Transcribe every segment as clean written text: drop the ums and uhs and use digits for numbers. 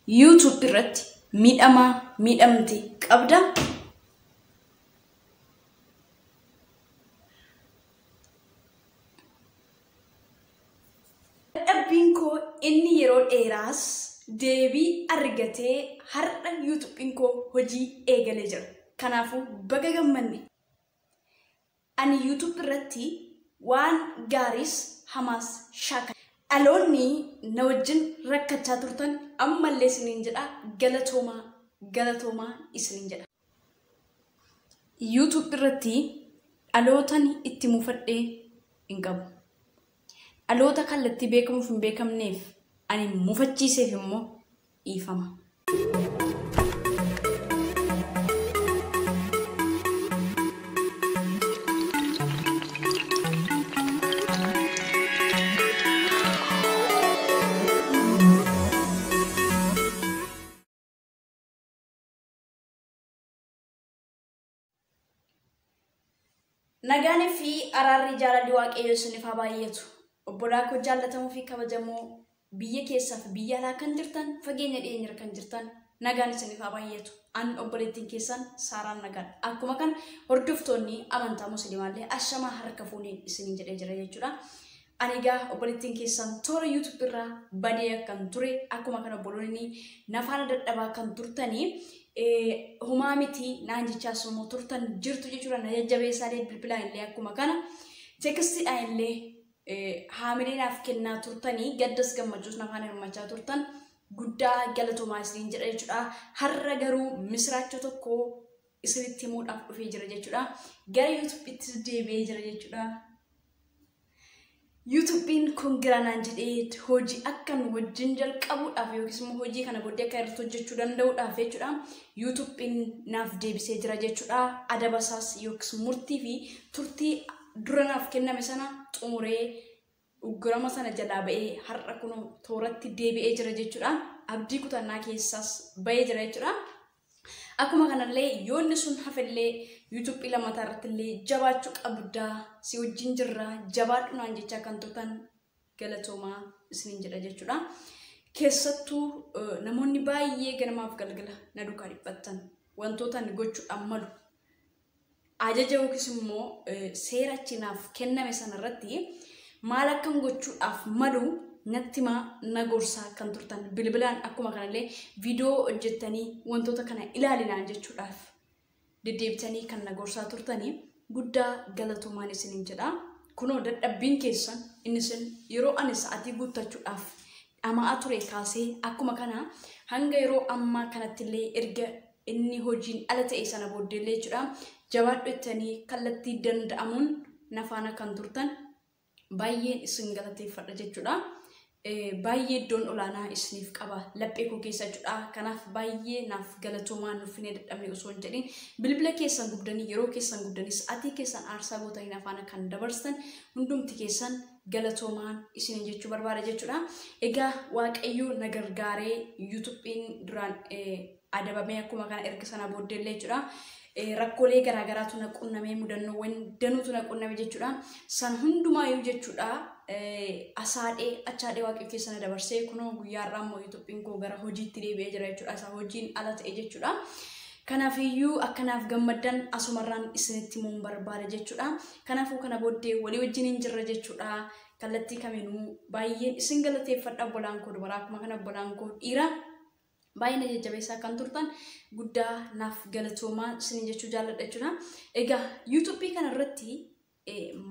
YouTube irratti miidhamti qabda. Dadhabbiin koo inni yeroo dheeraas deebii argatee har'a YouTube'n koo hojii eegalee jira. Kanaafuu baga gammanne. Ani YouTube irratti waan gaariis hamaas shaakala. Dhaloonni na wajjin rakkachaa turtan ammallee isiniin jedha galatoomaa isiniin jedha. YouTube irratti dhalootan itti mufadhee hin qabu. Dhaloota kallattii beekamuuf hin beekamneef ani mufachiiseef immoo dhiifama. Nagaanii fi araarri jaalalli waaqayyoo isiniif haa baay'atu. Obbolaa koo jaalatamuu fi kabajamoo biyya keessaa fi biyya alaa kan jirtan fageenya dhiyeenya kan jirtan nagaan isiniif haa baay'atu. An obboleettiin keessan Saaraan nagaan. Akkuma kan hordoftoonni amantaa musliimaallee ashamaa harka fuunee isiniin jedhee jira jechuudha. Ani egaa obboleettiin keessan toora YouTube irraa badee kan ture akkuma kan obboloonni nafaana dadhabaa kan turtanii humaa miti naan jechaa sumoo turtan jirtu jechuudha. Na jajjabeessaalee bilbilaan illee akkuma kana teekstiidhaan illee haamileenaaf kennaa turtanii gaddas gammachuus nafaan hirmaachaa turtan guddaa galatoomaa isiniin jedha jechuudha. Har'a garuu misraachoo tokko isinitti himuudhaaf dhufee jira jechuudha. Gara YouTube'tti deebi'ee jira jechuudha. YouTube'n kongiranaan jedhee hojii akka nu wajjin jalqabuudhaaf yookiis immoo hojii kana booddee akka irratti hojjechuu danda'uudhaaf jechuudha. YouTube'n naaf deebisee jira jechuudha. Adabasaas yookiis murtii fi turtii dura naaf kenname sana xumuree uggurama sana jalaa ba'ee har'a kun tooratti deebi'ee jira jechuudha. Abdii kutannaa keessaas ba'ee jira jechuudha. Akkuma kanallee yoonni sun hafellee YouTube lammataa irratti illee jabaachuu qabda si wajjin jirra jabaadhu naan jechaa kan turtan galatoomaa isiniin jedha jechuudha. Keessattuu namoonni baay'ee ganamaaf galgala na duukaa dhiphattan wantoota ani gochuudhaan malu ajaja yookiis immoo seera achinaaf kenname sanarratti maal akkan gochuudhaaf malu nattima na gorsaa kan turtan bilbilaan akkuma kanallee viidiyoo hojjettanii wantoota kana ilaalinaan jechuudhaaf deddeebitanii kan na gorsaa turtanii guddaa galatoomaan isiniin jedha. Kunoo dadhabbiin keessan innisin yeroo ani sa'aatii guuttachuudhaaf dhama'aa ture kaasee akkuma kana hanga yeroo ammaa kanattillee erga inni hojiin ala ta'e sana booddeellee jechuudha. Jabaadhu jettanii kallattii danda'amuun nafaana kan turtan baay'een isin galateeffadha jechuudha. Baay'ee iddoon olaanaa isiniif qaba laphee koo keessa jechuudha. Kanaaf baay'ee naaf galatoomaa nuuf hin dadhabne osoo hin jedhin bilbila keessan gubdanii yeroo keessan gubdanii sa'aatii keessan aarsaa gootanii nafaana kan dabarsan hundumti keessan galatoomaan isiniin jechuu barbaada jechuudha. Egaa waaqayyoo na gargaaree YouTube'n duraan adabamee akkuma kana erga sana booddeellee jechuudha. Rakkoolee garaagaraatu na qunnamee mudannoowwan danuutu na qunname jechuudha. San hundumaayyuu jechuudha. Asaadhee achaadhee waaqayyo keessa na dabarsee kunoo guyyaa har'aa immoo YouTube'n koo gara hojiitti deebi'ee jira jechuudha. Isa hojiin ala ta'e jechuudha. Kanaafiyyuu akkanaaf gammaddan asumarraan isinitti himuun barbaada jechuudha. Kanaafuu kana booddee walii wajjin hin jirra jechuudha. Kallattii kamiinuu baay'een isin galateeffadha obbolaan koo dubaraa akkuma kana obbolaan koo dhiira. Baay'ee na jajjabeessaa kan turtan guddaa naaf galatoomaa isin jechuu jaalladha jechuudha. Egaa YouTube kanarratti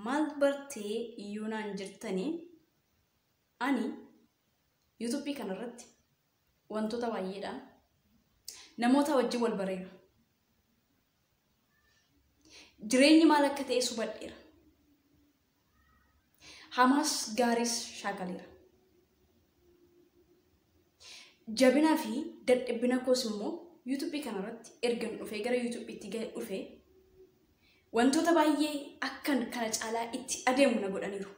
maal bartee yoonaan jirtanii ani YouTube kanarratti wantoota baay'eedhaan namoota wajjin wal bareera. Jireenyi maal akka ta'e hubadheera. Hamaas gaariis shaakaleera. Jabinaa fi dadhabbina koos immoo YouTube kanarratti ergan dhufee gara YouTube'tti ga'e dhufee wantoota baay'ee akkan kana caalaa itti adeemu na godhaniiru.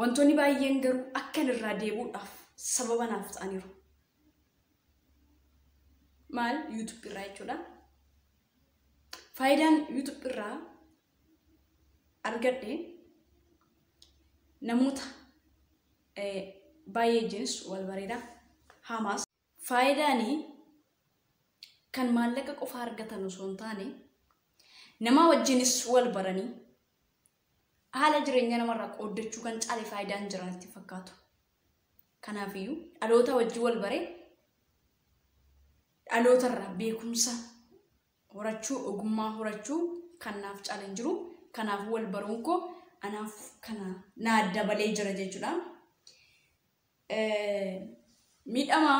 Wantoonni baay'een garuu akkan irraa deebuudhaaf sababa naaf ta'aniiru. Maal YouTube irraa jechuudha. Faayidaan YouTube irraa argadhe namoota baay'ee jins wal bareeda Hamas faayidaan kan maallaqa qofa argatan osoo hin taane nama wajjinis wal baranii haala jireenya namarraa qooddachuu kan caalee faayidaan jiran itti fakkaatu. Kanaafiyyuu dhaloota wajjin wal baree dhalootarraa beekumsa horachuu ogummaa horachuu kanaaf caaleen jiru. Kanaaf wal baruun koo anaaf kana na dabalee jira jechuudha. Miidhama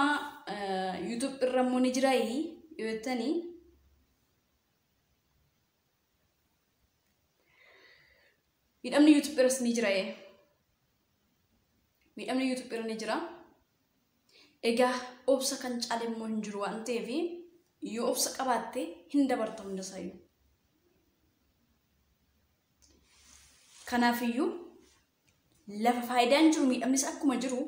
YouTube irra immoo ni jira yoo jettanii miidhamni YouTube irras ni jira. Miidhamni YouTube irra ni jira. Egaa obsa kan caalee immoo hin jiru waan ta'eef yoo obsa qabaatte hin dabarta hundasaayyuu. Kanaafiyyuu lafa faayidaan jiru miidhamnis akkuma jiru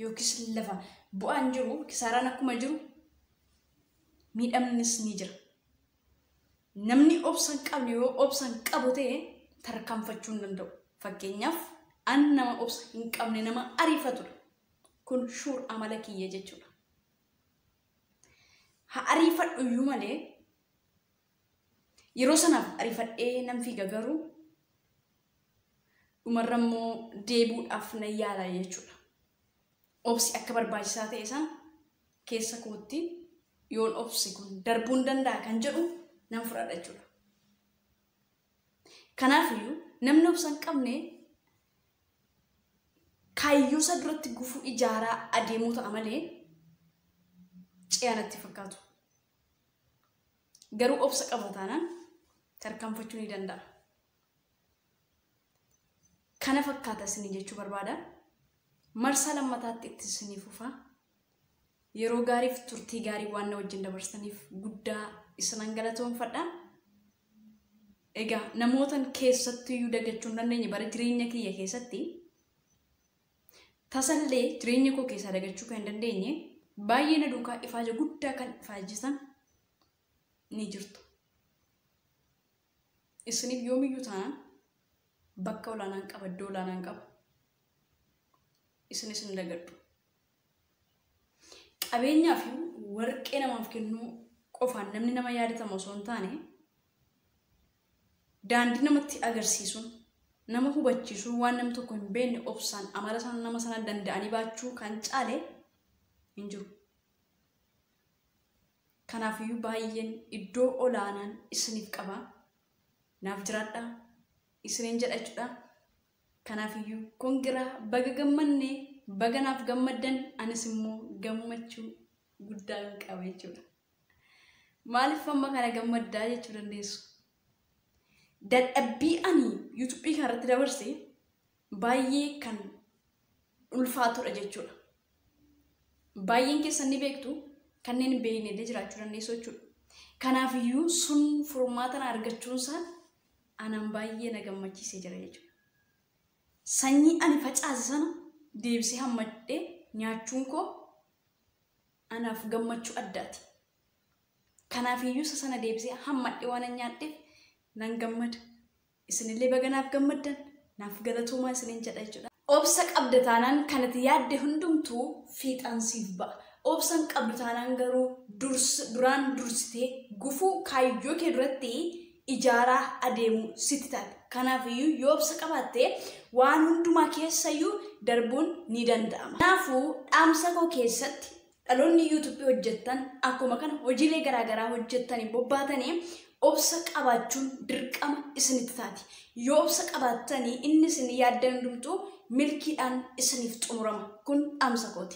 yookiis lafa bu'aan jiru kisaaraan akkuma jiru miidhamnis ni jira. Namni obsa hin qabne yoo obsa hin qabu ta'e tarkaanfachuu hin danda'u. Fakkeenyaaf an nama obsa hin qabne nama ariifatudha. Kun shuur amala kiyya jechuudha. Ha ariifadhu iyyuu malee yeroo sanaaf ariifadhee nan fiiga garuu dhumarra immoo deebuudhaaf na yaala jechuudha. Obsi akka barbaachisaa ta'e san keessa kootti yoon obsi kun darbuu hin danda'a kan jedhu nan fudhadha jechuudha. Kanaafiyyuu namni obsa hin qabne kaayyoosa duratti gufuu ijaaraa adeemuu ta'a malee ce'anatti fakkaatu. Garuu obsa qaba taanaan tarkaanfachuu ni danda'a. Kana fakkaata isinii jechuu barbaada. Marsaa lammataatti itti isinii fufaa. Yeroo gaariif turtii gaarii waan na wajjin dabarsaniif guddaa isinan galatoomfadha. Egaa namootan keessatti iyyuu dagachuu hin dandeenye bara jireenya kiyya keessatti tasallee jireenya koo keessaa dagachuu kan hin dandeenye baay'ee na duukaa ifaaja guddaa kan ifaajisan ni jirtu. Isiniif yoomiyyuu taanaan bakka olaanaan qaba, iddoo olaanaan qaba. Isinis hin dagadhu. Qabeenyaa fi warqee namaaf kennuu qofaan namni nama yaadatamu osoo hin taane daandii namatti agarsiisuun nama hubachiisuun waan namni tokko hin beekne obsaan amala isaan nama sana danda'anii baachuu kan caale hin jiru. Kanaafiyyuu baay'een iddoo olaanaan isiniif qaba. Naaf jiraadha. Isiniin jedha jechuudha. Kanaafiyyuu kongiraa baga gammannee baga naaf gammaddan anis immoo gammachuu guddaa qaba jechuudha. Maaliif amma kana gammaddaa jechuu dandeessu? Dadhabbii ani YouTube kanarratti dabarse baay'ee kan ulfaatudha jechuudha. Baay'een keessan ni beektu kanneen hin beekne illee jiraachuu dandeessu jechuudha. Kanaafiyyuu sun furmaata argachuunsaa anaan baay'ee na gammachiisee jira jechuudha. Sanyii ani facaase sana deebisee hammadhee nyaachuun koo anaaf gammachuu addaati. Kanaafiyyuu isa sana deebisee hammadhee waan nyaadheef nan gammada. Isinillee baga naaf gammaddan naaf galatoomaa isiniin jedha jechuudha. Obsa qabda taanaan kanatti yaadde hundumtuu fiixaan siif ba'a. Obsa hin qabdu taanaan garuu duraan dursitee gufuu kaayyoo kee duratti ijaaraa adeemuu sitti taate. Kanaafiyyuu yoo obsa qabaatte waan hundumaa keessayyuu darbuun ni danda'ama. Kanaafuu dhaamsa koo keessatti dhaloonni YouTube hojjettan akkuma kana hojiilee garaagaraa hojjettanii bobbaatanii obsa qabaachuun dirqama isinitti taati. Yoo obsa qabaattanii inni isin yaaddan hundumtuu milkiidhaan isiniif xumurama. Kun dhaamsa kooti.